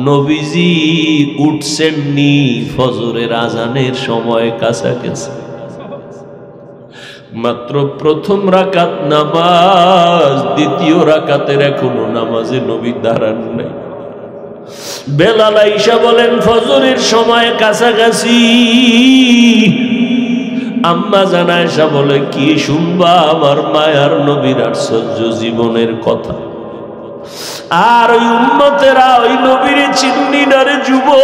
নবীজি উঠছেননি ফজরের আজানের সময় কাছাকাছি, মাত্র প্রথম রাকাত নামাজ, দ্বিতীয় রাকাতের এখনো নামাজে নবী দাঁড়ান নাই। বেলাল আইসা বলেন ফজরের সময় কাছাকাছি। আম্মা জান আয়েশা বলে কি শুনবা আমার মায়ার নবীর আশ্চর্য জীবনের কথা। আর ওই উম্মতেরা ওই নবীর চিন্নি না রে যুবক,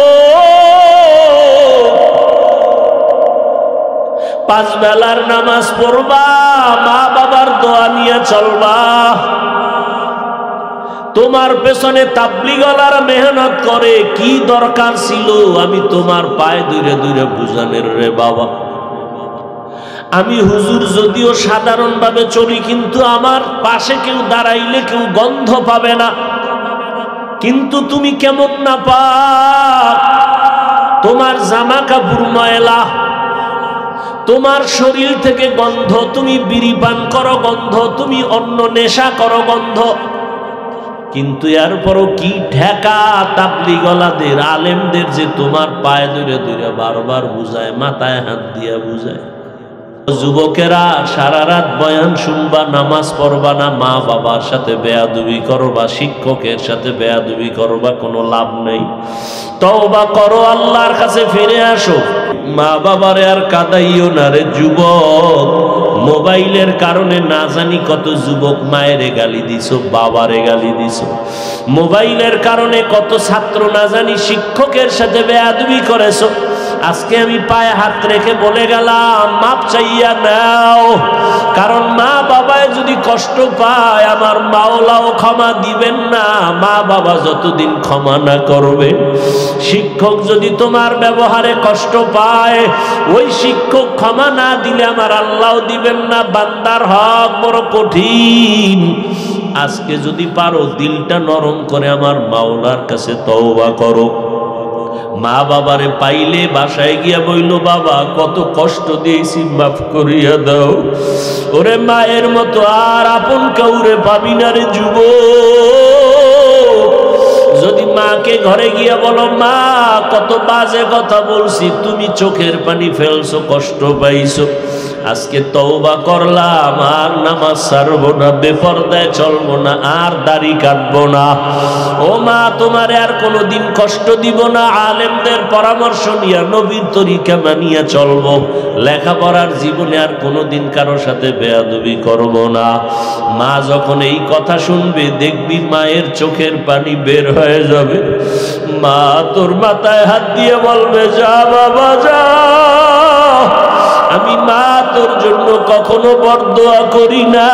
পাঁচ বেলার নামাজ পড়বা, মা বাবার দোয়া নিয়ে চলবা। তোমার পেছনে তাবলীগওয়ালারা মেহনত করে, কি দরকার ছিল আমি তোমার পায়ে ধরে ধরে বুঝানের রে বাবা। আমি হুজুর যদিও সাধারণভাবে চলি, কিন্তু আমার পাশে কেউ দাঁড়াইলে কেউ গন্ধ পাবে না। কিন্তু তুমি কেমন না পাক, তোমার জামা কাপড় ময়লা, তোমার শরীর থেকে গন্ধ, তুমি বিড়ি পান করো গন্ধ, তুমি অন্য নেশা করো গন্ধ। কিন্তু এরপরও কি ঠেকা তাবলীগওয়ালাদের আলেমদের যে তোমার পায়ে ধরে ধরে বারবার বুঝায়, মাথায় হাত দিয়া বুঝায়। যুবকেরা সারা রাত বয়ান শুনবা, নামাজ পড়বা না, মা বাবার সাথে বেয়াদবি করবা, শিক্ষকের সাথে বেয়াদবি করবা, কোনো লাভ নেই। তওবা করো, আল্লাহর কাছে ফিরে আসো। মা বাবারে আর কাঁদাইও না রে যুবক। মোবাইলের কারণে না জানি কত যুবক মায়েরে গালি দিছো, বাবারে গালি দিছো। মোবাইলের কারণে কত ছাত্র না জানি শিক্ষকের সাথে বেয়াদবি করেছো। আজকে আমি পায়ে হাত রেখে বলে গেলাম, মাপ চাইয়া নাও। কারণ মা বাবায় যদি কষ্ট পায়, আমার মাওলাও ক্ষমা দিবেন না, মা বাবা যতদিন ক্ষমা না করবে। শিক্ষক যদি তোমার ব্যবহারে কষ্ট পায়, ওই শিক্ষক ক্ষমা না দিলে আমার আল্লাহও দিবেন না। বান্দার হক বড় কঠিন। আজকে যদি পারো দিলটা নরম করে আমার মাওলার কাছে তওবা করো। মা বাবারে পাইলে বাসায় গিয়া বইল, বাবা কত কষ্ট দিয়েছি, মাফ করিয়া দাও। ওরে মায়ের মতো আর আপন কাউরে পাবি না রে যুবক। যদি মাকে ঘরে গিয়া বলো, মা কত বাজে কথা বলছি, তুমি চোখের পানি ফেলছো, কষ্ট পাইছো, আজকে তওবা করলাম, আর নামাজ ছাড়বো না, বেপরদায় চলবো না, আর দাড়ি কাটবো না। ও মা, তোমার আর কোনোদিন কষ্ট দিব না। আলেমদের পরামর্শ নিয়া নবীর তরিকা মানিয়া চলবো। লেখাপড়ার জীবনে আর কোনোদিন কারোর সাথে বেয়াদবি করব না। মা যখন এই কথা শুনবে, দেখবি মায়ের চোখের পানি বের হয়ে যাবে। মা তোর মাথায় হাত দিয়ে বলবে, যা বাবা যা। আমি মা তোর জন্য কখনো বরদোয়া করি না,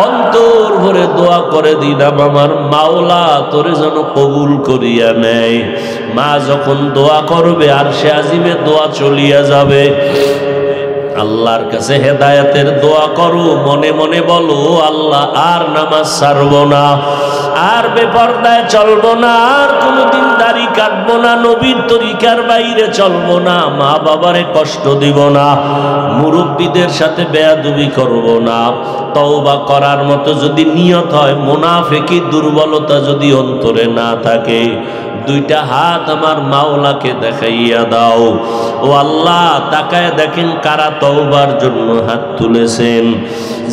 অন্তর ভরে দোয়া করে দিলাম আমার মাওলা তোরে যেন কবুল করিয়া নেয়। মা যখন দোয়া করবে, আর সে আজিমে দোয়া চলিয়া যাবে। আল্লাহর কাছে হেদায়েতের দোয়া করো, মনে মনে বলো, আল্লাহ আর নামাজ ছাড়বো না, আর বেপরদায় চলবো না, আর কোনোদিন দাড়ি কাটবো না, নবীর তরিকার বাইরে চলবো না, মা বাবারে কষ্ট দিব না, মুরব্বীদের সাথে বেয়াদবি করব না। তওবা করার মতো যদি নিয়ত হয়, মুনাফিকি দুর্বলতা যদি অন্তরে না থাকে, দুইটা হাত আমার মাওলাকে দেখাইয়া দাও। ও আল্লাহ, তাকায় দেখেন কারা তওবার জন্য হাত তুলেছেন।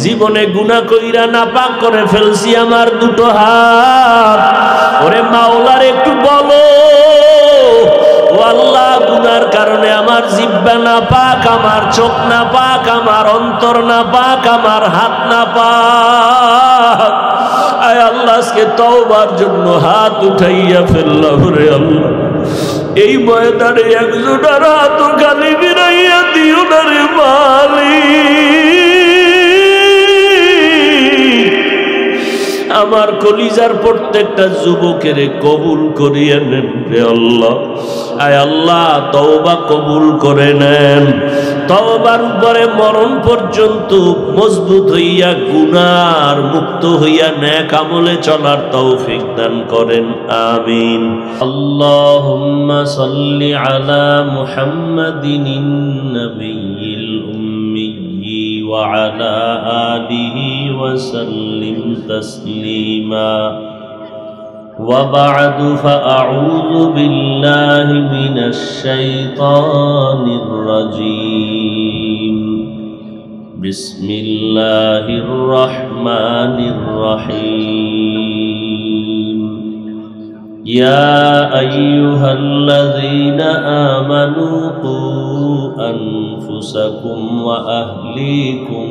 জীবনে গুনাহ কইরা নাপাক করে ফেলছি আমার দুটো হাত। ওরে মাওলার একটু বলো, ও আল্লাহ, গুনার কারণে আমার জিহ্বা নাপাক, আমার চোখ নাপাক, আমার অন্তর নাপাক, আমার হাত নাপাক। আয় আল্লাহ, আজকে তওবার জন্য হাত উঠাইয়া ফেললাম রে আল্লাহ। এই ময়দানে একজনের হাত খালি বিরাইয়া দিও না রে মালিক। আমার কলিজার প্রত্যেকটা যুবকের কবুল করিয়া নেন রে আল্লাহ। আয় আল্লাহ, তওবা কবুল করে নেন। তওবার উপরে মরণ পর্যন্ত মজবুত হইয়া, গুনার মুক্ত হইয়া নেক আমলে চলার তৌফিক দান করেন, আমিন। আল্লাহুম্মা সাল্লি আলা মুহাম্মাদিন নবিয়্যিল উম্মিয়্যি ওয়া আলা আলিহি ওয়া সাল্লিম তাসলিমা। وبعد فأعوذ بالله من الشيطان الرجيم بسم الله الرحمن الرحيم يا أيها الذين آمنوا قوا أنفسكم وأهليكم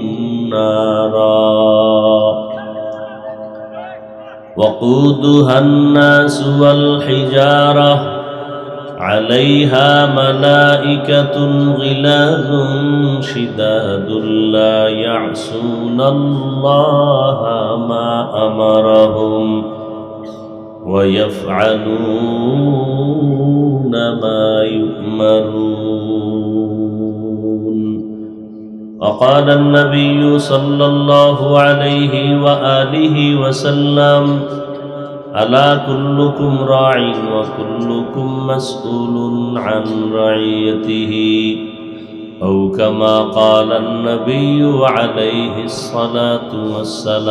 نارا وقودها الناس والحجارة عليها ملائكة غلاظ شداد لا يعصون الله ما أمرهم ويفعلون ما يؤمرون وقال النبي صلى الله عليه وآله وسلم ألا كلكم راع وكلكم مسؤول عن رعيته أو كما قال النبي عليه الصلاة والسلام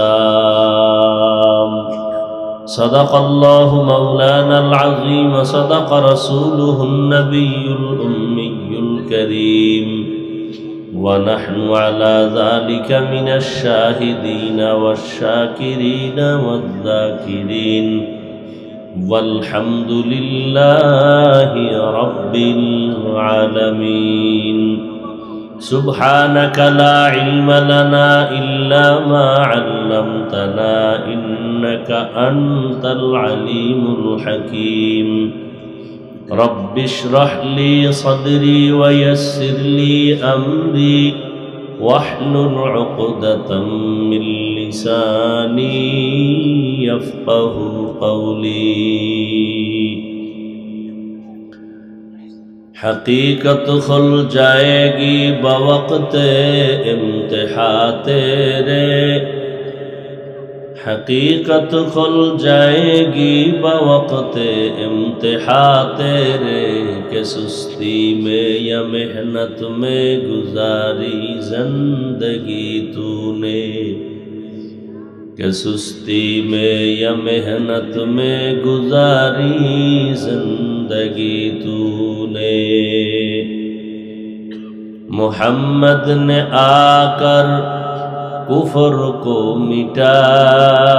صدق الله مولانا العظيم وصدق رسوله النبي الأمي الكريم ونحن على ذلك من الشاهدين والشاكرين والذاكرين والحمد لله رب العالمين سبحانك لا علم لنا إلا ما علمتنا إنك أنت العليم الحكيم رب اشرح لي صدري ويسر لي أمري واحلل عقدة من لساني يفقه قولي حقیقت کھل جائے گی بوقت امتحان تیرے حقیقت کھل جائے گی بوقت امتحان تیرے کہ سستی میں یا محنت میں گزاری زندگی تو نے کہ سستی میں یا محنت میں گزاری زندگی تو نے محمد نے آ کر کفر کو مٹایا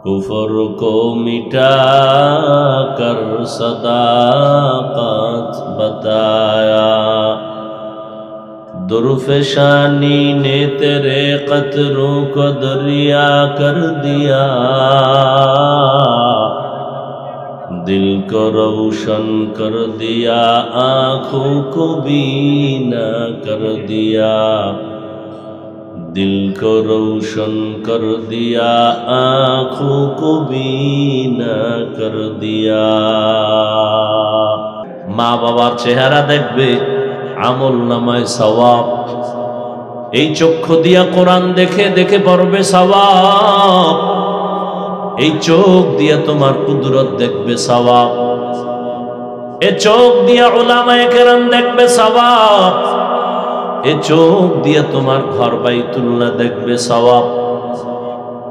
کفر کو مٹا کر صداقت بتایا درفشانی نے تیرے قطروں کو دریا کر دیا دل کو روشن کر دیا آنکھوں کو بینا کر دیا دل کو روشن کر دیا آنکھوں کو بینا کر دیا মা বাবার চেহারা দেখবে আমল নামায় সওয়াব এই চক্ষু দিয়া কোরআন দেখে দেখে পড়বে সওয়াব এই চোখ দিয়া তোমার কুদরত দেখবে সওয়াব এই চোখ দিয়া উলামায়ে কেরাম দেখবে সওয়াব এই চোখ দিয়া তোমার ঘর বাইতুল্লাহ দেখবে সওয়াব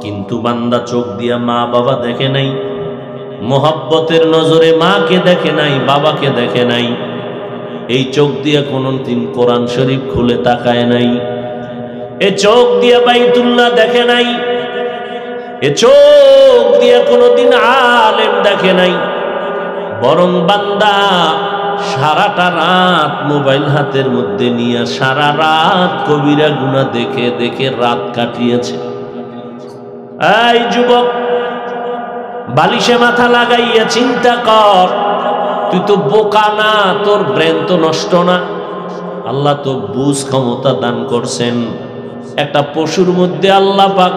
কিন্তু বান্দা চোখ দিয়া মা বাবা দেখে নাই মোহাব্বতের নজরে মাকে দেখে নাই বাবাকে দেখে নাই এই চোখ দিয়া কোনদিন কোরআন শরীফ খুলে তাকায় নাই এই চোখ দিয়া বাইতুল্লাহ দেখে নাই এই চোখ দিয়া কোনদিন আলেম দেখে নাই বরং বান্দা সারাটা রাত মোবাইল হাতের মধ্যে নিয়ে সারা রাত কবিরা গুনাহ দেখে দেখে রাত কাটিয়েছে এই যুবক বালিশে মাথা লাগাইয়া চিন্তা কর তুই তো বোকা না তোর ব্রেন তো নষ্ট না আল্লাহ তো বুঝ ক্ষমতা দান করছেন একটা পশুর মধ্যে আল্লাহ পাক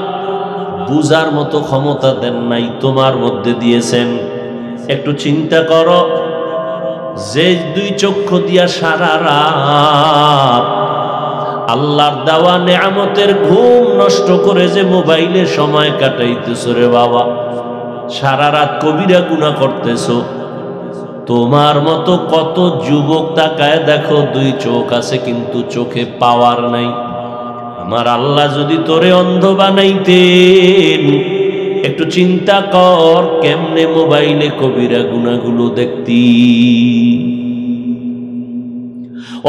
বুঝার মতো ক্ষমতা দেন নাই তোমার মধ্যে দিয়েছেন একটু চিন্তা করো যে দুই চক্ষু দিয়া সারা রাত আল্লাহর দেওয়া নেয়ামতের ঘুম নষ্ট করে যে মোবাইলে সময় কাটাইতেছো রে বাবা সারা রাত কবিরা গুনাহ করতেছো তোমার মতো কত যুবক তাকায় দেখো দুই চোখ আছে কিন্তু চোখে পাওয়ার নাই আমার আল্লাহ যদি তোরে অন্ধ বানাইতেন, একটু চিন্তা কর কেমনে মোবাইলে কবিরা গুনাহগুলো দেখতি।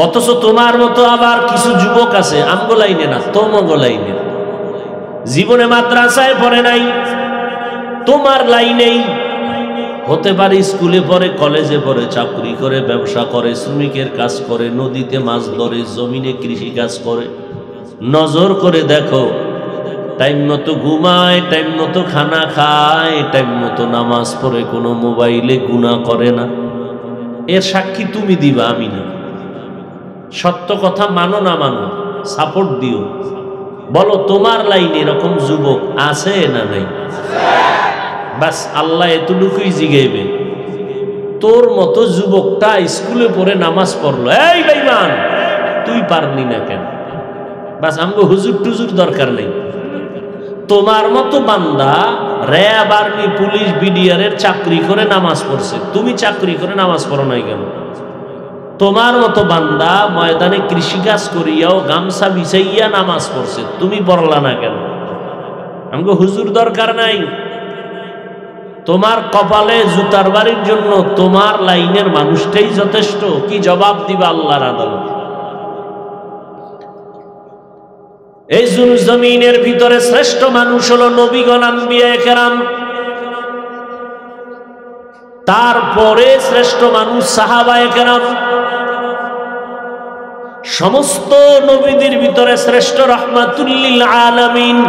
অথচ তোমার মতো আবার কিছু যুবক আছে, আমগো লাইনে না, তোমাগো লাইনে, জীবনে মাদ্রাসায় পড়ে নাই, তোমার লাইনেই, হতে পারে স্কুলে পড়ে, কলেজে পড়ে, চাকরি করে, ব্যবসা করে, শ্রমিকের কাজ করে, নদীতে মাছ ধরে, জমিনে কৃষি কাজ করে। নজর করে দেখো, টাইম মতো ঘুমায়, টাইম মতো খানা খায়, টাইম মতো নামাজ পড়ে, কোনো মোবাইলে গুনাহ করে না। এর সাক্ষী তুমি দিবা, আমি না। সত্য কথা মানো না মানো, সাপোর্ট দিও। বলো তোমার লাইনে এরকম যুবক আছে না নাই? বাস আল্লাহ এতটুকুই জিগাইবে, তোর মতো যুবকটা স্কুলে পড়ে নামাজ পড়লো, এই বেঈমান তুই পারলি না কেন? বাস আমগো হুজুর টুজুর দরকার নেই। তোমার মতো বান্দা র্যাব, আর্মি, পুলিশ, বিডিআরের চাকরি করে নামাজ পড়ছে, তুমি চাকরি করে নামাজ পড়ো নাই কেন? তোমার মতো বান্দা ময়দানে কৃষিকাজ করিয়াও গামছা বিছাইয়া নামাজ পড়ছে, তুমি পড়লা না কেন? আমগো হুজুর দরকার নাই। তোমার কপালে জুতার বাড়ির জন্য তোমার লাইনের মানুষটাই যথেষ্ট। কি জবাব দিবা আল্লাহর আদালতে? এই জমিনের ভিতরে শ্রেষ্ঠ মানুষ হলো নবীগণ, আম্বিয়ায়ে কেরাম। তারপরে শ্রেষ্ঠ মানুষ সাহাবায়ে কেরাম। সমস্ত নবীদের ভিতরে শ্রেষ্ঠ রাহমাতুল লিল আলামিন।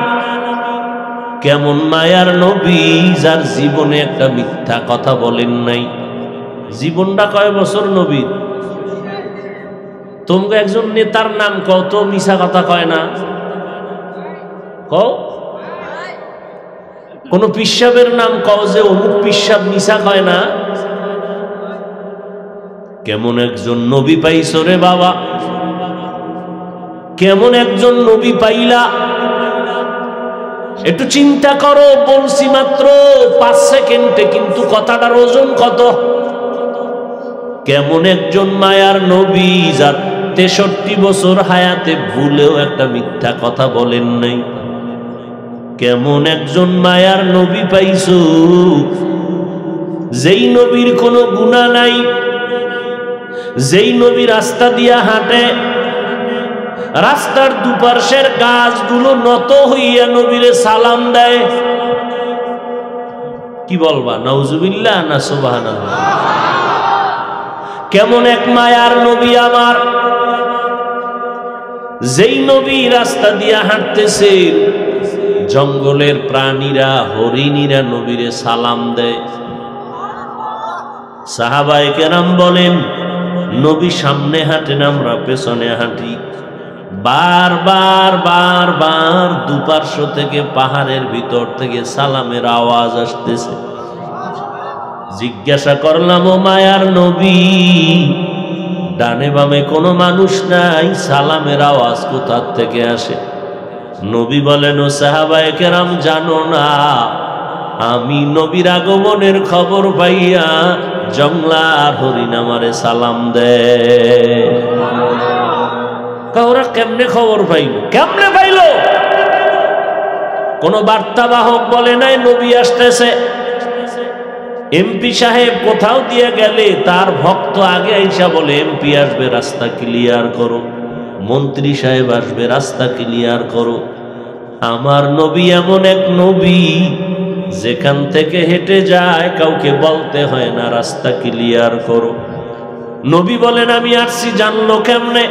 কেমন মায়ার নবী, যার জীবনে একটা মিথ্যা কথা বলেন নাই। জীবনটা কয় বছর নবী? তোমরা একজন নেতার নাম কত মিছা কথা কয় না? কও। কোন পিসাবের নাম কও যে অমুক পিসাব মিছা কয় না? কেমন একজন নবী পাইছো রে বাবা, কেমন একজন নবী পাইলা? একটু চিন্তা করো। বলছি মাত্র 5 সেকেন্ডে, কিন্তু কথাটার ওজন কত। কেমন একজন মায়ার নবী, যার 63 বছর হায়াতে ভুলেও একটা মিথ্যা কথা বলেন নাই। কেমন একজন মায়ার নবী পাইছো, যেই নবীর কোনো গুনাহ নাই, যেই নবী রাস্তা দিয়া হাঁটে, রাস্তার দুপাশের গাছগুলো নত হইয়া নবীরে সালাম দেয়। কি বলবা, নাউজুবিল্লাহ না সুবহানাল্লাহ? কেমন এক মায়ার নবী আমার, যেই নবী রাস্তা দিয়া হাঁটতেছে, জঙ্গলের প্রাণীরা, হরিণীরা নবীরে সালাম দেয়। সাহাবায়ে কেরাম বলেন, নবী সামনে হাঁটেন, আমরা পেছনে হাঁটি। বারবার বারবার দুপার্শ্ব থেকে, পাহাড়ের ভিতর থেকে সালামের আওয়াজ আসতেছে। জিজ্ঞাসা করলাম, ও মায়ার নবী, ডানে বামে কোনো মানুষ নাই, সালামের আওয়াজ কোথা থেকে আসে? নবী বলেন, ও সাহাবায়ে কেরাম জানো না, আমি নবীর আগমনের খবর পাইয়া জংলার হরিণ আমারে সালাম দেয়। ওরা কেমনে খবর পাইল? কেমনে পাইল? কোন বার্তাবাহক বলে নাই নবী আসতেছে। এমপি সাহেব কোথাও দিয়ে গেলে তার ভক্ত আগে আইসা বলে, এমপি আসবে, রাস্তা ক্লিয়ার করো। মন্ত্রী সাহেব আসবে, রাস্তা ক্লিয়ার করো। আমার নবী এমন এক নবী, যেখান থেকে হেঁটে যায় কাউকে বলতে হয় না রাস্তা ক্লিয়ার করো। নবী বলেন, আমি আসছি, জানলো কেমনে?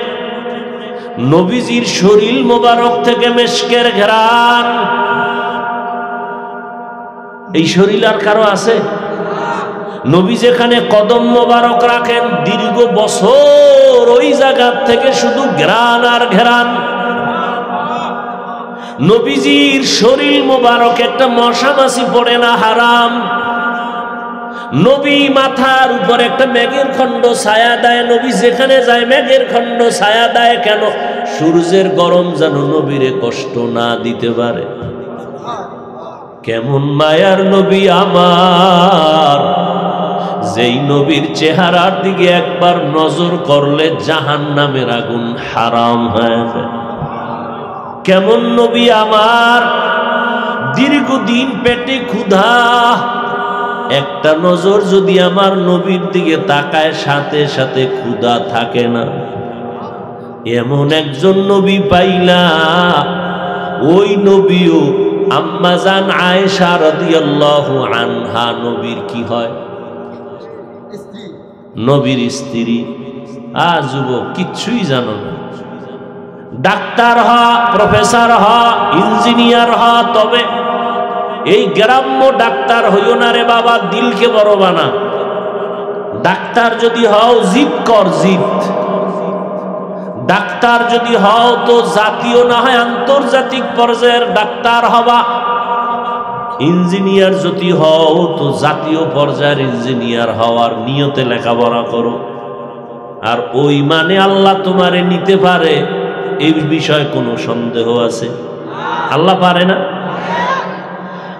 নবীজির শরীর মোবারক থেকে মেশকের ঘ্রাণ। এই শরীর আর কারো আছে? নবী যেখানে কদম মোবারক রাখেন, দীর্ঘ বছর ওই জায়গা থেকে শুধু ঘ্রাণ আর ঘ্রাণ। নবীজির শরীর মোবারক একটা মশা মাছি পড়ে না, হারাম। নবী মাথার উপর একটা মেঘের খণ্ড ছায়া দেয়, নবী যেখানে যায় মেঘের খণ্ড ছায়া দেয়। কেন? সূর্যের গরম যেন নবীরে কষ্ট না দিতে পারে। কেমন মায়ার নবী আমার, যেই নবীর চেহারার দিকে একবার নজর করলে জাহান্নামের আগুন হারাম হয়ে যায়। কেমন নবী আমার, দীর্ঘদিন পেটে ক্ষুধা, একটা নজর যদি আমার নবীর দিকে তাকায় সাথে সাথে ক্ষুধা থাকে না। এমন একজন নবী পাইলা, ওই নবীও আম্মাজান আয়েশা রাদিয়াল্লাহু আনহা নবীর কি হয়? নবীর স্ত্রী। যুবক কিচ্ছুই জানো না, ডাক্তার হ, প্রফেসর হ, ইঞ্জিনিয়ার হ, তবে এই গ্রাম্য ডাক্তার হইও না রে বাবা, দিলকে বড় বানা। ডাক্তার যদি হও জিদ কর, জিদ। ডাক্তার যদি হও তো জাতীয় না হয় আন্তর্জাতিক পর্যায়ের ডাক্তার হবা। ইঞ্জিনিয়ার যদি হও তো জাতীয় পর্যায়ের ইঞ্জিনিয়ার হওয়ার নিয়তে লেখাপড়া করো। আর ওই মানে আল্লাহ তোমারে নিতে পারে, এই বিষয়ে কোনো সন্দেহ আছে? আল্লাহ পারে না?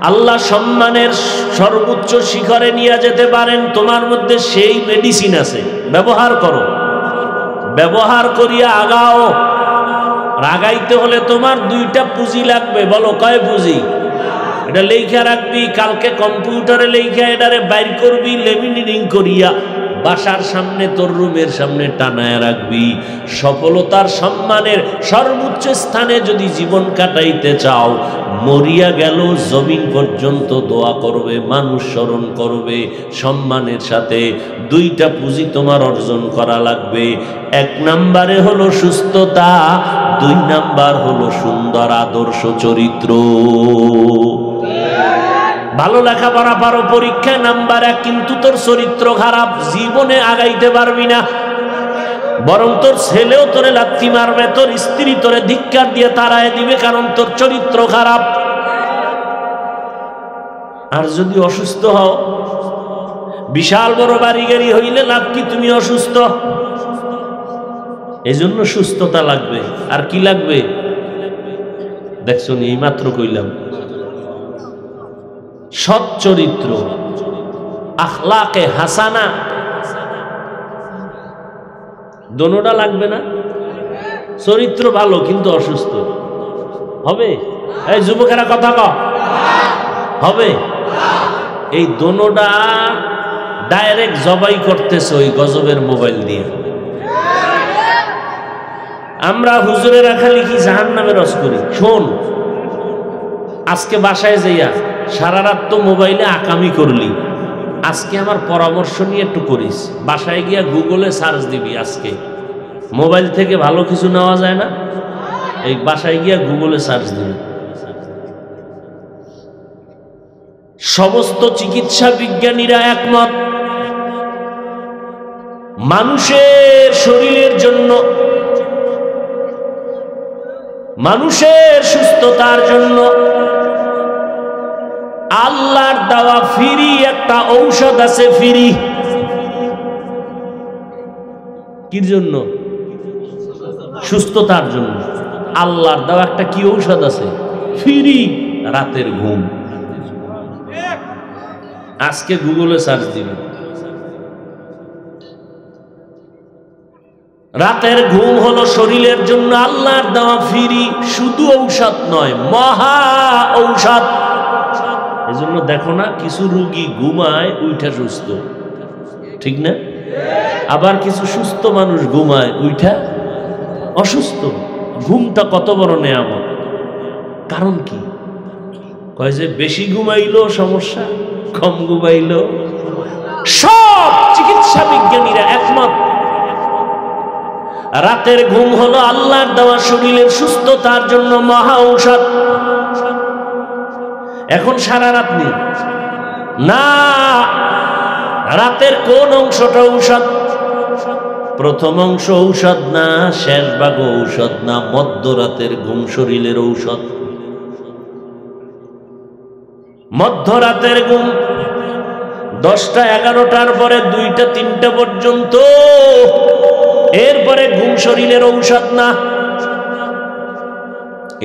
আল্লাহ সম্মানের সর্বোচ্চ শিখরে নিয়ে যেতে পারেন। তোমার মধ্যে সেই মেডিসিন আছে, ব্যবহার করো, ব্যবহার করিয়া আগাও। আগাইতে হলে তোমার দুইটা পুঁজি লাগবে। বলো কয় পুঁজি? এটা লেখা রাখবি, কালকে কম্পিউটারে লেখা এটারে বাইর করবি, লেমিনেটিং করিয়া বাসার সামনে তোর রুমের সামনে টানায় রাখবি। সফলতার সম্মানের সর্বোচ্চ স্থানে যদি জীবন কাটাইতে চাও, মরিয়া গেল জমিন পর্যন্ত দোয়া করবে, মানুষ স্মরণ করবে সম্মানের সাথে। দুইটা পুঁজি তোমার অর্জন করা লাগবে। এক নাম্বারে হলো সুস্থতা, দুই নাম্বার হলো সুন্দর আদর্শ চরিত্র। ভালো লেখাপড়া পারো, পরীক্ষায় নাম্বার 1, কিন্তু তোর চরিত্র খারাপ, জীবনে আগাইতে পারবি না। বরং তোর ছেলেও তোরে লাথি মারবে, তোর স্ত্রী তোরে ধিক্কার দিয়ে তাড়ায় দিবে, কারণ তোর চরিত্র খারাপ। আর যদি অসুস্থ হও, বিশাল বড় বাড়ি গাড়ি হইলে লাভ কি? তুমি অসুস্থ। এজন্য সুস্থতা লাগবে। আর কি লাগবে দেখছো, এই মাত্র কইলাম, সৎ চরিত্র, আখলাকে হাসানা, দোনোটা লাগবে না? চরিত্র ভালো কিন্তু অসুস্থ হবে? এই যুবকেরা কথা কও, হবে? এই দোনোটা ডাইরেক্ট জবাই করতেছে ওই গজবের মোবাইল দিয়ে। আমরা হুজুরেরা খালি কি জাহান্নামে রস করি। শোন, আজকে বাসায় যাইয়া সারা রাত তো মোবাইলে আকামি করলি, আজকে আমার পরামর্শ নিয়ে একটু করিস। বাসায় গিয়া গুগলে সার্চ দিবি। আজকে মোবাইল থেকে ভালো কিছু নেওয়া যায় না, এই বাসায় গিয়া গুগলে সার্চ দিবি। সমস্ত চিকিৎসা বিজ্ঞানীরা একমত, মানুষের শরীরের জন্য, মানুষের সুস্থতার জন্য আল্লাহর দেওয়া ফ্রি একটা ঔষধ আছে। ফ্রি কির জন্য? সুস্থতার জন্য। আল্লাহর দেওয়া একটা কি ঔষধ আছে? ফ্রি, রাতের ঘুম। আজকে গুগলে সার্চ দিবে, রাতের ঘুম হলো শরীরের জন্য আল্লাহর দেওয়া ফ্রি। শুধু ঔষধ নয়, মহা ঔষধ। এজন্য দেখো না, কিছু রোগী ঘুমায় উইঠা সুস্থ, ঠিক না? আবার কিছু সুস্থ মানুষ ঘুমায় উইঠা অসুস্থ। ঘুমটা কত বড় নেয়ামত। কারণ কি? কয় যে বেশি ঘুমাইলো সমস্যা, কম ঘুমাইলো। সব চিকিৎসা বিজ্ঞানীরা একমত, রাতের ঘুম হলো আল্লাহর দেওয়া শরীরের সুস্থতার জন্য মহা ঔষধ। এখন সারা রাত নেই না, রাতের কোন অংশটা ঔষধ? প্রথম অংশ ঔষধ না, শেষ ভাগ ঔষধ না, মধ্যরাতের ঘুম শরীরের ঔষধ। মধ্যরাতের ঘুম 10টা 11টার পরে 2টা 3টা পর্যন্ত, এরপরে ঘুম শরীরের ঔষধ না।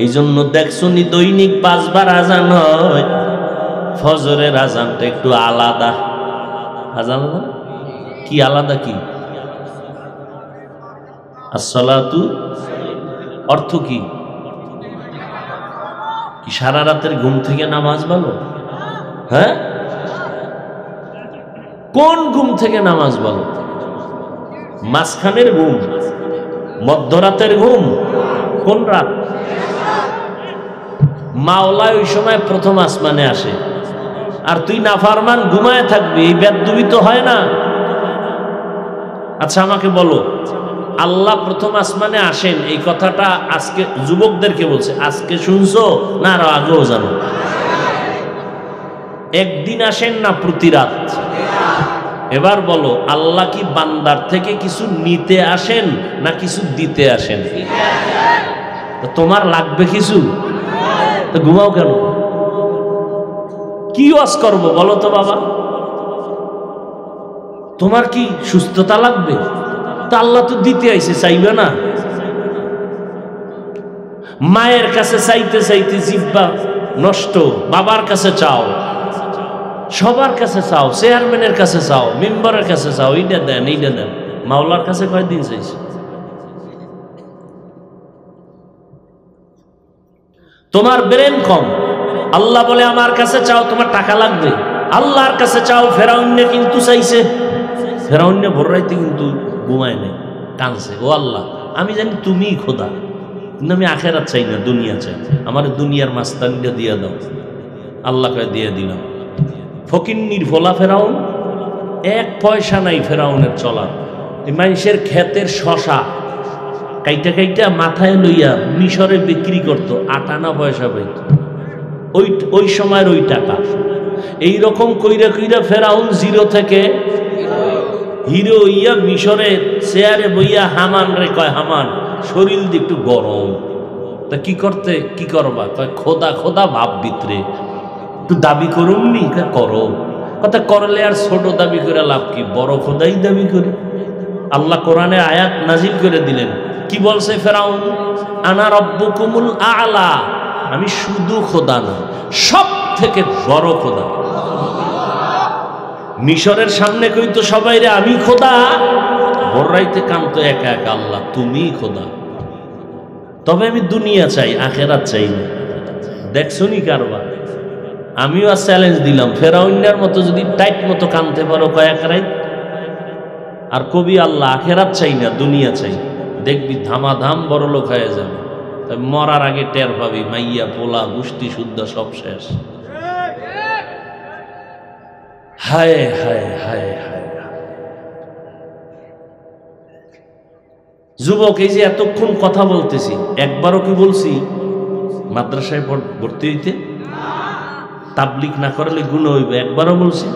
এই জন্য দেখছো নি দৈনিক 5 বার আজান হয়, ফজরের আজানটা একটু আলাদা। আজান কি আলাদা? কি আসসালাতু অর্থ কি? কি সারা রাতের ঘুম থেকে নামাজ ভালো? হ্যাঁ, কোন ঘুম থেকে নামাজ ভালো? মাঝখানের ঘুম, মধ্যরাতের ঘুম, কোন রাত? মাওলা ওই সময় প্রথম আসমানে আসে, আর তুই নাফারমান ঘুমায় থাকবি, এই বেদবি তো হয় না। আচ্ছা আমাকে বলো, আল্লাহ প্রথম আসমানে আসেন এই কথাটা আজকে যুবকদেরকে বলছে, আজকে শুনছো না আরো আগেও জানো? একদিন আসেন না প্রতি রাত? এবার বলো, আল্লাহ কি বান্দার থেকে কিছু নিতে আসেন না কিছু দিতে আসেন? তোমার লাগবে কিছু, তো ঘুমাও কেন? কি ওয়াজ করবো বলো তো বাবা? তোমার কি সুস্থতা লাগবে? তা আল্লাহ তো দিতে আইছে, চাইবে না? মায়ের কাছে চাইতে চাইতে জিহ্বা নষ্ট, বাবার কাছে চাও, সবার কাছে চাও, চেয়ারম্যানের কাছে চাও, মেম্বারের কাছে চাও, এইটা দেন এইটা দেন। মাওলার কাছে কয়দিন চাইছে? তোমার ব্রেন কম। আল্লাহ বলে আমার কাছে চাও, তোমার টাকা লাগবে। আল্লাহর কাছে চাও। ফেরাউন্নে কিন্তু চাইছে, ফেরাউন্নে ভোর রাইতে কিন্তু ঘুমায় নেই, কাঁদছে, ও আল্লাহ আমি জানি তুমিই খোদা, কিন্তু আমি আখেরাত চাই না, দুনিয়া চাই, আমার দুনিয়ার মাস্তানিটা দিয়ে দাও। আল্লাহ কয় দিয়ে দিলাম। ফকিন্নির ভোলা ফেরাউন, এক পয়সা নাই ফেরাউনের চলার। মানুষের ক্ষেতের শশা কাইটা কাইটা মাথায় লইয়া মিশরে বিক্রি করত, 8 আনা পয়সা পাইত, ওই সময়ের ওই টাকা। এইরকম কইরা কইরা ফেরাউন জিরো থেকে হিরো ইয়া মিশরে চেয়ারে বইয়া হামান রে কয়, হামান শরীর দিয়ে একটু গরম, তা কি করতে কি করবা? কয় খোদা খোদা ভাব ভিতরে একটু দাবি করুননি, করো। কথা করলে আর ছোট দাবি করে লাভ কি, বড় খোদাই দাবি করে। আল্লাহ কোরআনে আয়াত নাজিল করে দিলেন, কি বলছে ফেরাউন? আনা রব্বুকুমুল আ'লা, আমি শুধু খোদা না, সব থেকে বড় খোদা। মিশরের সামনে কইতো সবাই রে আমি খোদা, ভোর রাইতে কামতো একা একা, আল্লাহ তুমিই খোদা। তবে আমি দুনিয়া চাই, আখেরাত চাই না। দেখছো নি কারবার? আমিও আর চ্যালেঞ্জ দিলাম, ফেরাউনের মতো যদি টাইট মতো কানতে পারো কয়েক রাত, আর কবি আল্লাহ আখেরাত চাই না দুনিয়া চাই, দেখবি ধামাধাম বড় লোক হয়ে যাবে। তাই মরার আগে টের পাবি, মাইয়া পোলা গোষ্ঠী শুদ্ধ সব শেষ। হায় হায় হায় হায়। যুবক, এই যে এতক্ষণ কথা বলতেছি, একবারও কি বলছি মাদ্রাসায় ভর্তি হইতে? তাবলিগ না করলে গুনাহ হইবে, একবারও বলছি?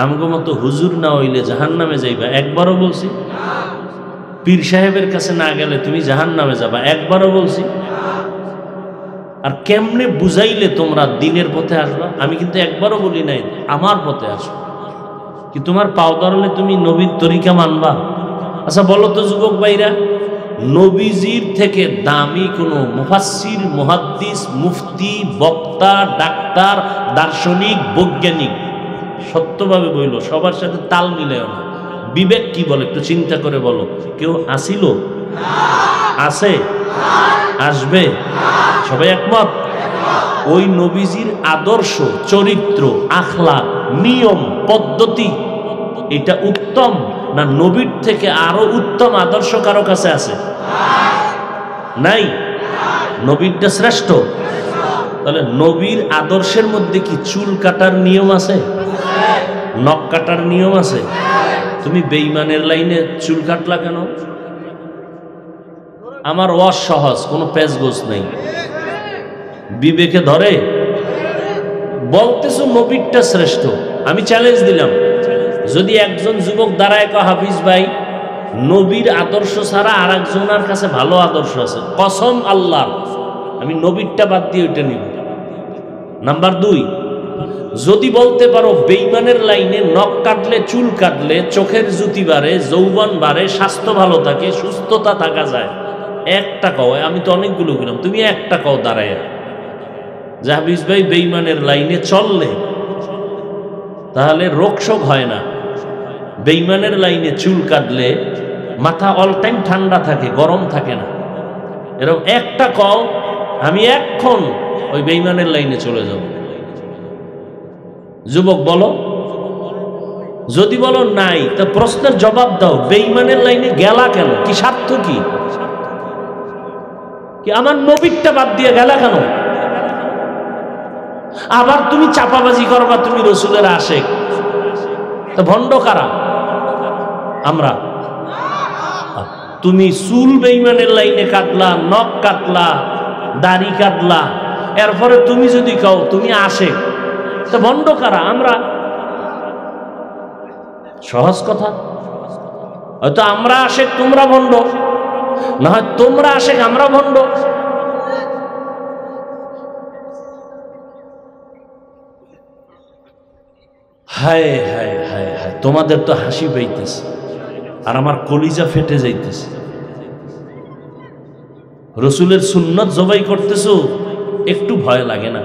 আমগো মতো হুজুর না হইলে জাহান্নামে যাইবা, একবারও বলছি? পীর সাহেবের কাছে না গেলে তুমি জাহান্নামে যাবা, একবারও বলছি? আর কেমনে বুঝাইলে তোমরা দিনের পথে আসবা? আমি কিন্তু একবারও বলি নাই আমার পথে আসো, কি তোমার পাও ধরলে তুমি নবীর তরিকা মানবা? আচ্ছা বলো তো যুবক ভাইরা, নবীজির থেকে দামি কোনো মুফাসসির, মুহাদ্দিস, মুফতি, বক্তা, ডাক্তার, দার্শনিক, বৈজ্ঞানিক, সত্যভাবে বইল, সবার সাথে তাল মিলেও না, বিবেক কি বলে একটু চিন্তা করে বলো, কেউ আসিল? আছে? আসবে? সবাই একমত? ওই নবীজির আদর্শ, চরিত্র, আখলাক, নিয়ম, পদ্ধতি, এটা উত্তম না নবীর থেকে আরো উত্তম আদর্শ কারো কাছে আছে? নাই? নবীরটা শ্রেষ্ঠ। তাহলে নবীর আদর্শের মধ্যে কি চুল কাটার নিয়ম আছে? নখ কাটার নিয়ম আছে? তুমি বেঈমানের লাইনে চুল কাটলা কেন? আমার ওয়াজ সহজ, কোনো পেঁচগোছ নেই, বিবেকে ধরে? বলতেছো নবীরটা শ্রেষ্ঠ, আমি চ্যালেঞ্জ দিলাম, যদি একজন যুবক দাঁড়ায় কয় হাফিজ ভাই নবীর আদর্শ ছাড়া আর একজনের কাছে ভালো আদর্শ আছে, কসম আল্লাহ আমি নবীরটা বাদ দিয়ে ওইটা নিব। নাম্বার 2, যদি বলতে পারো বেঈমানের লাইনে নখ কাটলে, চুল কাটলে চোখের জ্যোতি বাড়ে, যৌবন বাড়ে, স্বাস্থ্য ভালো থাকে, সুস্থতা থাকা যায়, একটা কও। আমি তো অনেকগুলো গেলাম, তুমি একটা কও দাঁড়ায় যে হাফিজ ভাই বেঈমানের লাইনে চললে তাহলে রোগশোক হয় না, বেঈমানের লাইনে চুল কাটলে মাথা অল টাইম ঠান্ডা থাকে, গরম থাকে না, এরকম একটা কও। আমি এখন ওই বেঈমানের লাইনে চলে যাও। যুবক বলো, যদি বলো নাই তা প্রশ্নের জবাব দাও, বেঈমানের লাইনে গেলা কেন? কি স্বার্থ কি? আমার নবীরটা বাদ দিয়ে গেলা কেন? আবার তুমি চাপাবাজি করবা তুমি রসুলের আশেক। তো ভণ্ড কারা? আমরা। তুমি চুল বেঈমানের লাইনে কাটলা, নখ কাটলা, দাড়ি কাটলা, এরপরে তুমি যদি কও তুমি আশেক, তো ভণ্ড কারা? আমরা। সহজ কথা। হয়তো আমরা আশেক, তোমরা ভণ্ড, না হয় তোমরা আশেক আমরা ভণ্ড। হায় হায় হায় হায়, তোমাদের তো হাসি পাইতেছে আর আমার কলিজা ফেটে যাইতেছে। রসুলের সুন্নত জবাই করতেছো, একটু ভয় লাগে না?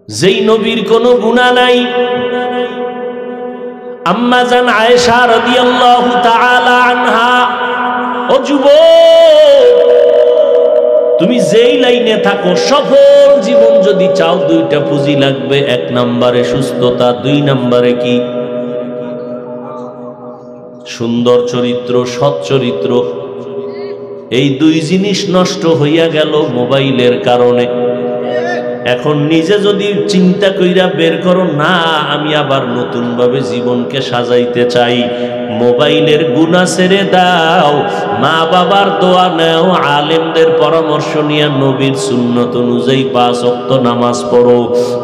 যেই নবীর কোনো গুনাহ নাই, আম্মা জান আয়েশা রাদিয়াল্লাহু তাআলা আনহা, ও যুবক, তুমি যেই লাইনে থাকো, সফল জীবন যদি চাও, দুইটা পুঁজি লাগবে। এক নম্বরে সুস্থতা, দুই নম্বরে কি? সুন্দর চরিত্র, সৎ চরিত্র। এই দুই জিনিস নষ্ট হইয়া গেল মোবাইলের কারণে। এখন নিজে যদি চিন্তা কইরা বের করো, না আমি আবার নতুন ভাবে জীবনকে সাজাইতে চাই, মোবাইলের গুনাহ ছেড়ে দাও, মা বাবার দোয়া নাও, আলেমদের পরামর্শ নিয়ে নবীর সুন্নত অনুযায়ী 5 ওয়াক্ত নামাজ পড়ো,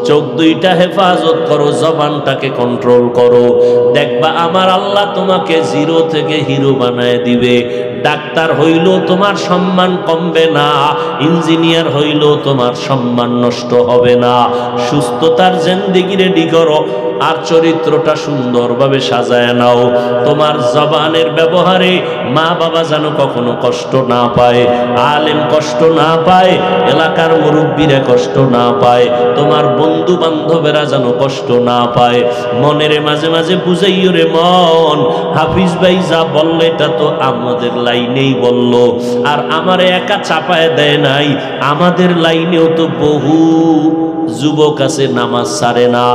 চোখ দুইটা হেফাজত করো, জবানটাকে কন্ট্রোল করো, দেখবা আমার আল্লাহ তোমাকে জিরো থেকে হিরো বানায় দিবে। ডাক্তার হইল তোমার সম্মান কমবে না, ইঞ্জিনিয়ার হইল তোমার সম্মান নষ্ট হবে না। সুস্থতার জিন্দেগি রেডি করো আর চরিত্রটা সুন্দরভাবে সাজায় নাও। তোমার জবানের ব্যবহারে মা বাবা যেন কখনো কষ্ট না পায়, আলেম কষ্ট না পায়, এলাকার মুরব্বীরা কষ্ট না পায়, তোমার বন্ধু বান্ধবেরা যেন কষ্ট না পায়। মনের মাঝে মাঝে বুঝাইও রে মন, হাফিজ ভাই যা বললে এটা তো আমাদের লাইনেই বলল, আর আমারে একা চাপায় দেয় নাই, আমাদের লাইনেও তো বহু যুবক আছে নামাজ ছাড়ে না।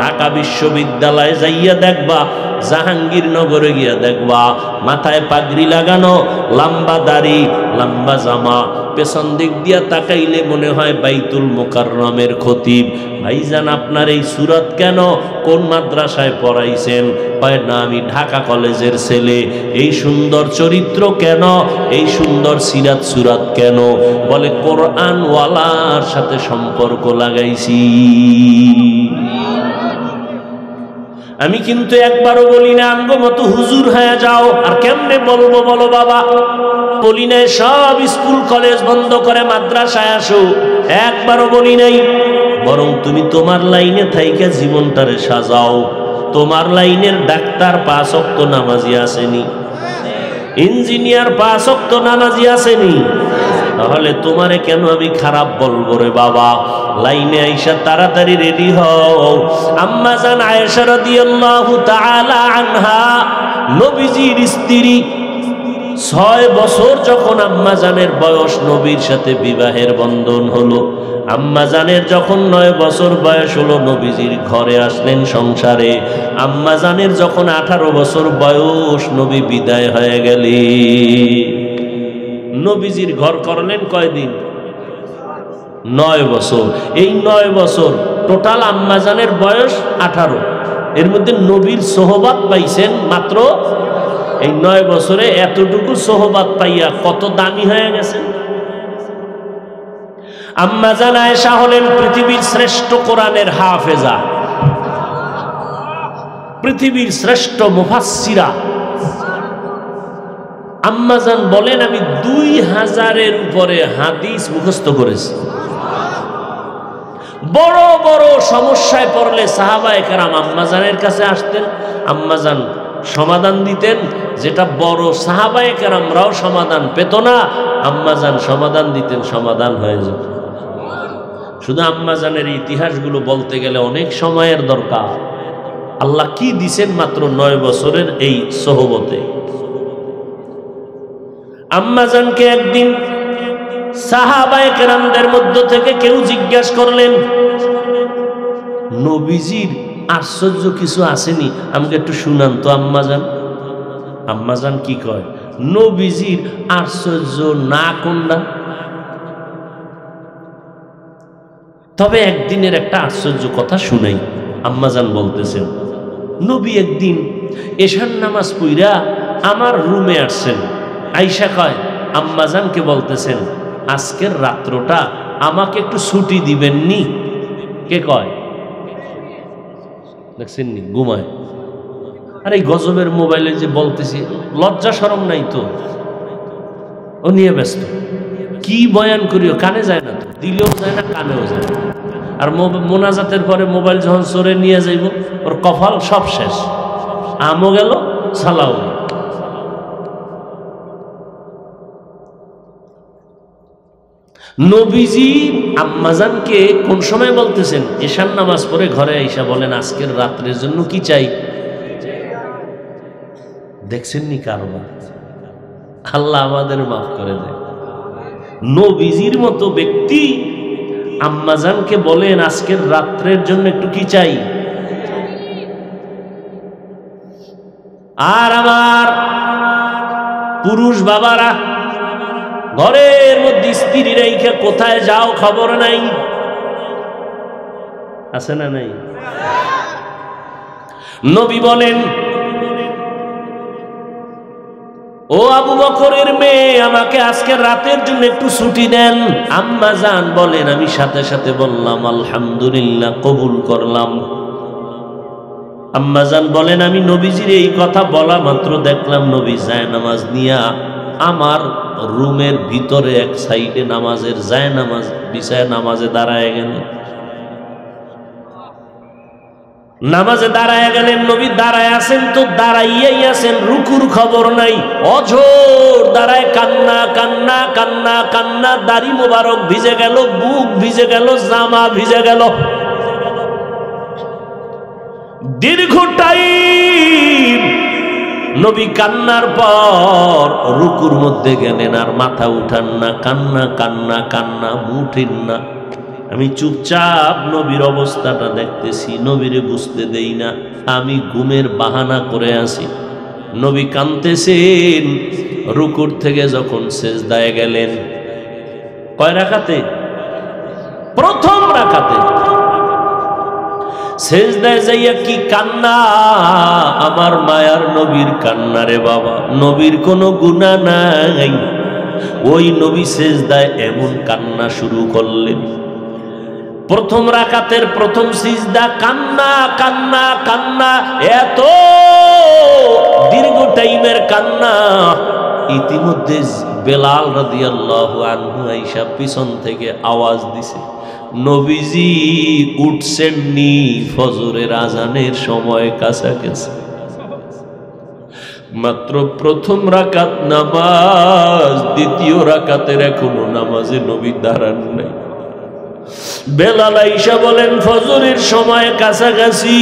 ঢাকা বিশ্ববিদ্যালয়ে যাইয়া দেখবা, জাহাঙ্গীরনগরে গিয়া দেখবা, মাথায় পাগড়ি লাগানো, লম্বা দাড়ি, লম্বা জামা, পেছন দিক দিয়া তাকাইলে মনে হয় বাইতুল মুকাররমের খতিব। ভাইজান আপনার এই সুরত কেন? কোন মাদ্রাসায় পড়াইছেন? হয় না আমি ঢাকা কলেজের ছেলে। এই সুন্দর চরিত্র কেন? এই সুন্দর সিরাত সুরাত কেন? বলে কোরআন ওয়ালার সাথে সম্পর্ক লাগাইছি। আমি কিন্তু একবারও বলি না আমগো মতো হুজুর হয়ে যাও। আর কেমনে বলবো বলো বাবা? বলি নাই সব স্কুল কলেজ বন্ধ করে মাদ্রাসায় আসো, একবারও বলি নাই। বরং তুমি তোমার লাইনে থাইকা জীবনটারে সাজাও। তোমার লাইনের ডাক্তার 5 ওয়াক্ত নামাজি আসেনি, ইঞ্জিনিয়ার 5 ওয়াক্ত নামাজি আসেনি, তাহলে তোমারে কেন আমি খারাপ বলবো রে বাবা? লাইনে আইসা তাড়াতাড়ি রেডি হও। আম্মা জান আয়েশা রাদিয়াল্লাহু তাআলা আনহা, নবীজির স্ত্রী, 6 বছর যখন আম্মা জানের বয়স, নবীর সাথে বিবাহের বন্ধন হলো। আম্মা জানের যখন 9 বছর বয়স হলো, নবীজির ঘরে আসলেন সংসারে। আম্মা জানের যখন 18 বছর বয়স, নবী বিদায় হয়ে গেলেন। নবীজির ঘর করলেন কয়দিন? 9 বছর। এই 9 বছর টোটাল আম্মা জানের বয়স 18, এর মধ্যে নবীর সোহবাত পাইছেন মাত্র এই 9 বছরে। এতটুকু সোহবাত পাইয়া কত দামি হয়ে গেছে। আম্মা জান আয়েশা হলেন পৃথিবীর শ্রেষ্ঠ কোরআনের হাফেজা, পৃথিবীর শ্রেষ্ঠ মুফাসসিরা। আম্মা জান বলেন আমি 2000-এর উপরে হাদিস মুখস্থ করেছি। বড় বড় সমস্যায় পড়লে সাহাবায়ে কেরাম আম্মা জানের কাছে আসতেন, আম্মা জান সমাধান দিতেন। যেটা বড় সাহাবায়ে কেরামরাও সমাধান পেত না, আম্মা জান সমাধান দিতেন, সমাধান হয়ে যেত। শুধু আম্মা জানের ইতিহাসগুলো বলতে গেলে অনেক সময়ের দরকার। আল্লাহ কি দিছেন মাত্র 9 বছরের এই সোহবতে। আম্মা জানকে একদিন সাহাবায়ে কেরামদের মধ্য থেকে কেউ জিজ্ঞাসা করলেন, নবীজির আশ্চর্য কিছু আসেনি, আমাকে একটু শুনান তো আম্মাজান। আম্মাজান কি কয়, নবীজির আশ্চর্য না কোনটা? তবে একদিনের একটা আশ্চর্য কথা শুনাই। আম্মাজান বলতেছেন, নবী একদিন এশার নামাজ পড়া আমার রুমে আসছেন। আয়েশা কয়, আম্মাজানকে বলতেছেন, আজকের রাত্রটা আমাকে একটু ছুটি দিবেননি? কে কয়? দেখছেন নি, ঘুমায়। আর এই গজবের মোবাইলে যে বলতেছি, লজ্জা শরম নাই তো? ও নিয়ে ব্যস্ত, কি বয়ান করিও, কানে যায় না তো, দিলেও যায় না, কানেও যায় না। আর মোনাজাতের পরে মোবাইল যখন চোরে নিয়ে যাইব, ওর কপাল সব শেষ, আমও গেল, সালাও গেল। নবীজি আম্মাজানকে কোন সময় বলতেছেন? এশার নামাজ পড়ে ঘরে আইসা বলেন, আজকের রাত্রের জন্য কি চাই? দেখছেন নি কারবার? আল্লাহ আমাদের মাফ করে দেয়। নবীজির মতো ব্যক্তি আম্মাজানকে বলেন, আজকের রাত্রের জন্য একটু কি চাই? আর আমার পুরুষ বাবারা ঘরের মধ্যে স্ত্রী রেখে কোথায় যাও খবর নাই, আছে না নাই? নবী বলেন, ও আবু বকরের মেয়ে, আমাকে আজকে রাতের জন্য একটু ছুটি দেন। আম্মাজান বলেন, আমি সাথে সাথে বললাম, আলহামদুলিল্লাহ, কবুল করলাম। আম্মাজান বলেন, আমি নবীজির এই কথা বলা মাত্র দেখলাম নবী জায়নামাজ নিয়া আমার রুমের ভিতরে এক সাইডে নামাজের জায়নামাজ বিছায় নামাজে দাঁড়ায় গেলেন। নামাজে দাঁড়ায় গেলেন। নবী দাঁড়ায় আছেন তো দাঁড়াইয়াই আছেন, রুকুর খবর নাই। অঝোর দাঁড়ায় কান্না কান্না কান্না কান্না, দাড়ি মোবারক ভিজে গেল, বুক ভিজে গেল, জামা ভিজে গেল। দীর্ঘ টাইম নবী কান্নার পর রুকুর মধ্যে গেলেন, আর মাথা উঠান না, কান্না কান্না কান্না, উঠেন না। আমি চুপচাপ নবীর অবস্থাটা দেখতেছি, নবীরে বুঝতে দেই না, আমি ঘুমের বাহানা করে আছি। নবী কাঁদতেছেন। রুকুর থেকে যখন সেজদায় গেলেন, কয় রাকাতে? প্রথম রাকাতে। সেজদায় যাইয়া কি কান্না! আমার মায়ার নবীর কান্না রে বাবা। নবীর কোনো গুনাহ নাই, ওই নবী সেজদায় এমন কান্না শুরু করলেন। প্রথম রাকাতের প্রথম সিজদা, কান্না কান্না কান্না, এত দীর্ঘ টাইমের কান্না। ইতিমধ্যে বেলাল রাদিয়াল্লাহু আনহু আয়েশা পিছন থেকে আওয়াজ দিছে, নবীজি উঠছেননি, ফজরের আজানের সময় কাছাকাছি। মাত্র প্রথম রাকাত নামাজ, দ্বিতীয় রাকাতের এখনো নামাজে নবী দাঁড়ান নাই। বেলাল আয়েশা বলেন, ফজরের সময় কাছাকাছি।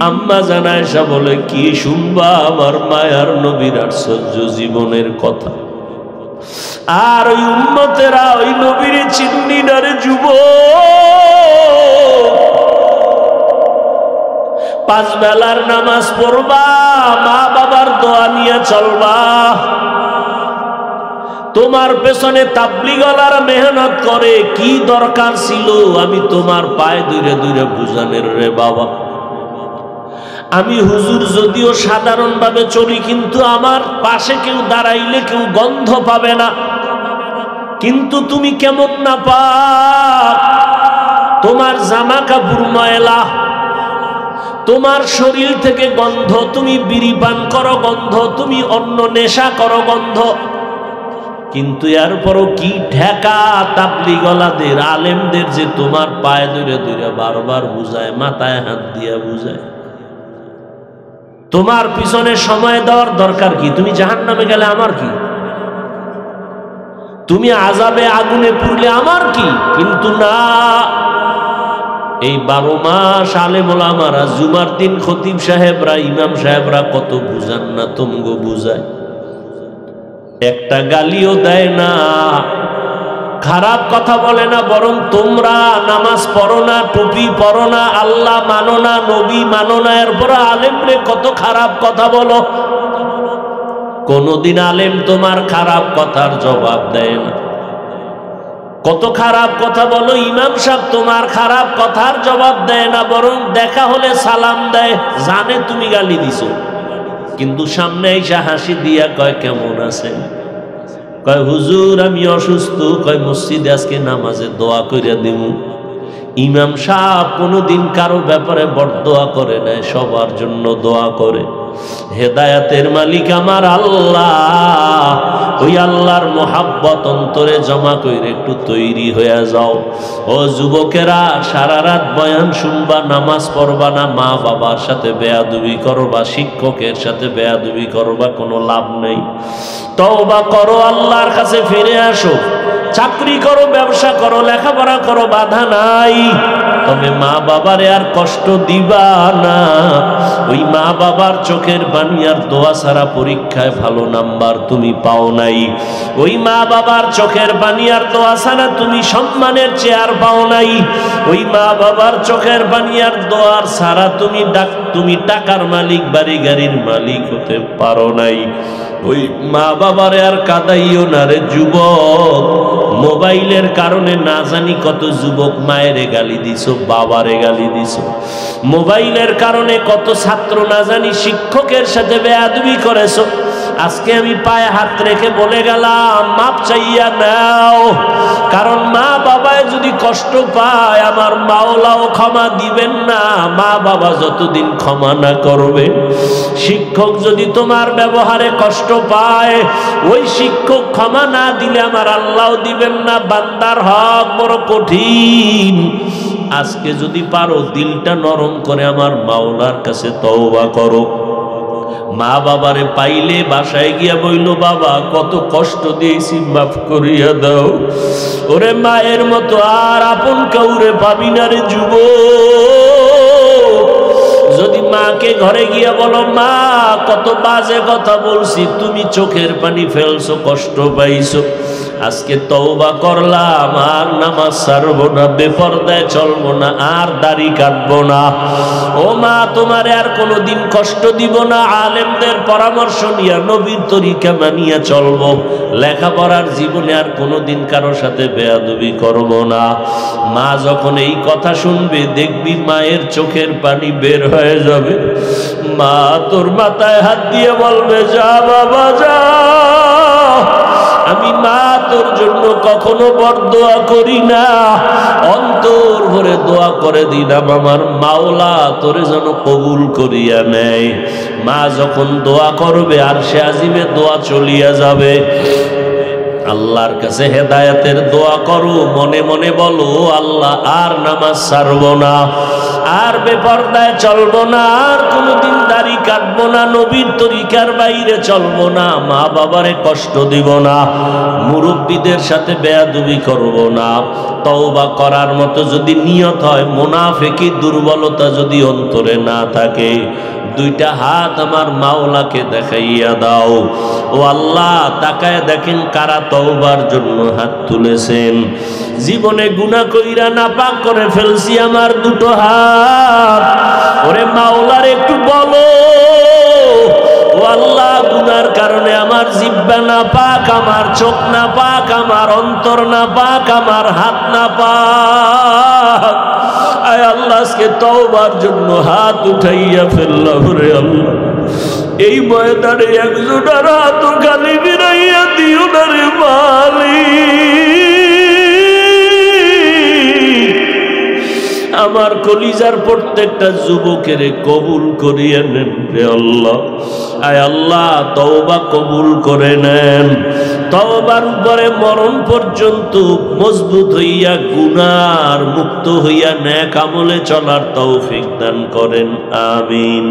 আম্মা জান আয়েশা বলে, কি শুনবা আমার মায়ার নবীর আশ্চর্য জীবনের কথা। আর ওই উম্মতেরা ওই নবীর চিন্নি না রে যুবক। পাঁচ বেলার নামাজ পড়বা, মা বাবার দোয়া নিয়ে চলবা। তোমার পেছনে তাবলীগওয়ালারা মেহনত করে, কি দরকার ছিল আমি তোমার পায়ে ধরে ধরে বুঝানের রে বাবা। আমি হুজুর যদিও সাধারণভাবে চলি, কিন্তু আমার পাশে কেউ দাঁড়াইলে কেউ গন্ধ পাবে না। কিন্তু তুমি কেমন না পাক, তোমার জামা কাপড় ময়লা, তোমার শরীর থেকে গন্ধ, তুমি বিড়ি পান করো গন্ধ, তুমি অন্য নেশা করো গন্ধ। কিন্তু এরপরও কি ঠেকা তাবলীগওয়ালাদের, আলেমদের যে তোমার পায়ে ধরে ধরে বারবার বুঝায়, মাথায় হাত দিয়া বুঝায়। তোমার পিছনে সময় দেওয়ার দরকার কি? তুমি জাহান্নামে গেলে আমার কি? তুমি আযাবে আগুনে পুড়লে আমার কি? কিন্তু না, এই 12 মাস আলেম ওলামারা, জুমার দিন খতিব সাহেবরা, ইমাম সাহেবরা কত বুঝান না, তুমগো বুঝায়। একটা গালিও দেয় না, খারাপ কথা বলে না, বরং তোমরা নামাজ পড়ো না, টুপি পড়ো না, আল্লাহ মানো না, নবী মানো না, এরপর আলেমরে কত খারাপ কথা বলো। কোনদিন আলেম তোমার খারাপ কথার জবাব দেয় না। কত খারাপ কথা বলো, ইমাম সাহেব তোমার খারাপ কথার জবাব দেয় না, বরং দেখা হলে সালাম দেয়, জানে তুমি গালি দিছো, কিন্তু সামনে এসে হাসি দিয়া কয় কেমন আছেন, কয় হুজুর আমি অসুস্থ, কয় মসজিদে আজকে নামাজে দোয়া কইরা দিব। ইমাম সাহেব কোনোদিন কারো ব্যাপারে বরদোয়া করে না, সবার জন্য দোয়া করে। হেদায়েতের মালিক আমার আল্লাহ, ওই আল্লাহর মোহাব্বত অন্তরে জমা কইরে একটু তৈরি হয়ে যাও। ও যুবকেরা, সারা রাত বয়ান শুনবা, নামাজ পড়বা না, মা বাবার সাথে বেয়াদবি করবা, শিক্ষকের সাথে বেয়াদবি করবা, কোনো লাভ নেই। তওবা করো, আল্লাহর কাছে ফিরে আসো। চাকরি করো, ব্যবসা করো, লেখাপড়া করো, বাধা নাই, তবে মা বাবারে আর কষ্ট দিবা না। ওই মা বাবার চোখের পানি আর দোয়া ছাড়া পরীক্ষায় ভালো নাম্বার তুমি পাও নাই। ওই মা বাবার চোখের পানি আর দোয়া ছাড়া তুমি সম্মানের চেয়ার পাও নাই। ওই মা বাবার চোখের পানি আর দোয়ার ছাড়া তুমি টাকার মালিক, বাড়ি গাড়ির মালিক হতে পারো নাই। ওই মা বাবারে আর কাঁদাইও না রে যুবক। মোবাইলের কারণে না জানি কত যুবক মায়েরে গালি দিছো, বাবারে গালি দিছো। মোবাইলের কারণে কত ছাত্র না জানি শিক্ষকের সাথে বেয়াদবি করেছো। আজকে আমি পায়ে হাত রেখে বলে গেলাম, মাপ চাইয়া নাও, কারণ মা বাবায় যদি কষ্ট পায় আমার মাওলাও ক্ষমা দিবেন না, মা বাবা যতদিন ক্ষমা না করবে। শিক্ষক যদি তোমার ব্যবহারে কষ্ট পায়, ওই শিক্ষক ক্ষমা না দিলে আমার আল্লাহও দিবেন না। বান্দার হক বড় কঠিন। আজকে যদি পারো দিলটা নরম করে আমার মাওলার কাছে তওবা করো। মা বাবারে পাইলে বাসায় গিয়া বইল, বাবা কত কষ্ট দিয়েছি, মাফ করিয়া দাও। ওরে মায়ের মতো আর আপন কাউরে পাবি না রে যুবক। যদি মাকে ঘরে গিয়া বলো, মা কত বাজে কথা বলছি, তুমি চোখের পানি ফেলছো, কষ্ট পাইছো, আজকে তওবা করলাম, আর নামাজ ছাড়বো না, বেপরদায় চলবো না, আর দাড়ি কাটবো না। ও মা, তোমারে আর কোনোদিন কষ্ট দিব না। আলেমদের পরামর্শ নিয়ে নবীর তরিকা মানিয়া চলবো। লেখাপড়ার জীবনে আর কোনোদিন কারো সাথে বেয়াদবি করব না। মা যখন এই কথা শুনবে, দেখবি মায়ের চোখের পানি বের হয়ে যাবে। মা তোর মাথায় হাত দিয়ে বলবে, যা বাবা যা, আমি মা তোর জন্য কখনো বরদোয়া করি না, অন্তর ভরে দোয়া করে দিলাম আমার মাওলা তোরে যেন কবুল করিয়া নেয়। মা যখন দোয়া করবে, আর সে আজিমে দোয়া চলিয়া যাবে। আল্লাহর কাছে হেদায়েতের দোয়া করো, মনে মনে বলো, আল্লাহ আর নামাজ ছাড়বো না, আর বেপরদায় চলবো না, আর কোনোদিন দাড়ি কাটবো না, নবীর তরিকার বাইরে চলবো না, মা বাবারে কষ্ট দিব না, মুরব্বীদের সাথে বেয়াদবি করব না। তওবা করার মতো যদি নিয়ত হয়, মুনাফিকি দুর্বলতা যদি অন্তরে না থাকে, দুইটা হাত আমার মাওলাকে দেখাইয়া দাও। ও আল্লাহ, তাকায় দেখেন কারা তওবার জন্য হাত তুলেছেন। জীবনে গুনাহ কইরা নাপাক করে ফেলছি আমার দুটো হাত। ওরে মাওলার একটু বলো, ও আল্লাহ, গুনার কারণে আমার জিহ্বা নাপাক, আমার চোখ নাপাক, আমার অন্তর নাপাক, আমার হাত নাপাক। আয় আল্লাহ, আজকে তওবার জন্য হাত উঠাইয়া ফেললাম রে আল্লাহ। এই ময়দানে একজনের হাত খালি বিরাইয়া দিও না রে মালিক। আমার কলিজার প্রত্যেকটা যুবকের কবুল করিয়া নেন রে আল্লাহ। আয় আল্লাহ, তওবা কবুল করে নেন। তওবার উপরে মরণ পর্যন্ত মজবুত হইয়া, গুনার মুক্ত হইয়া নেক আমলে চলার তৌফিক দান করেন। আমিন।